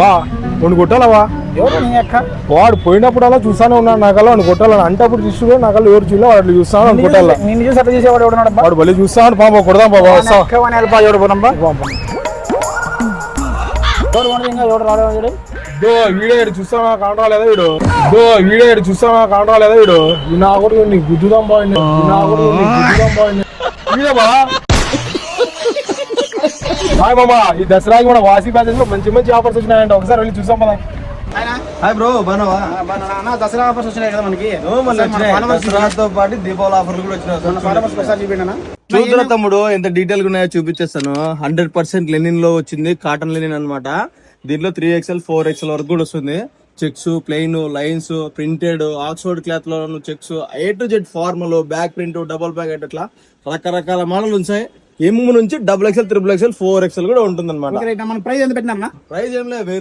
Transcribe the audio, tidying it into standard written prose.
బా వాడిని కొట్టాలవా? ఎవరు నీ అక్క? వాడు పోయినప్పుడు అలా చూస్తానే ఉన్నాడు నాకల్లా వాడిని కొట్టాలని అంటే అప్పుడు తీసుకు నాకల్లా ఎవరు చూడలే వాడు చూస్తాను వాడిని కొట్టాల. నిన్ను చూసి అట్లా చేసేవాడు ఎవడున్నాడు? వాడు బలి చూస్తాను పాప కొడదాం బాబా వస్తా ఎవడు పోనమ్మా ఎవడు ఇంకా ఎవడు రాడు వీడియో చూస్తానా కాంట్రాలేదా వీడు? వీడియో చూస్తానా కాంట్రాలేదా వీడు? నా కూడా నీకు గుద్దుదాం బాగుంది, నా కూడా నీకు గుద్దుదాం బాగుంది. వీడేబా హాయ్ మామా, ఈ దసరాకి కూడా వాసి బ్యాచెస్ లో మంచి మంచి ఆఫర్స్ వచ్చినాయంట, ఒకసారి వెళ్ళి చూసాం కదా. హాయ్ బ్రో, బాగున్నావా? దసరా ఆఫర్స్ వచ్చినాయి కదా మనకి. దసరాతో పాటు దీపావళి ఆఫర్లు కూడా వచ్చినాయి. చూద్దురా తమ్ముడు, ఎంత డీటెయిల్ గా ఉన్నాయో చూపించేస్తాను. 100% లెనిన్ లో వచ్చింది, కాటన్ లెనిన్ అన్నమాట. దీంట్లో 3XL 4XL వరకు కూడా వస్తుంది. Checks, plain, lines, printed, Oxford cloth లో checks, A to Z formal, back print, double back అట్లా రకరకాల మోడల్ ఉంటాయి. M నుంచి XXL, XXL, 4XL కూడా ఉంటుంది అనమాట. ప్రైస్ ఎంత పెట్టినా? ప్రైస్ ఏం లేదు, 1000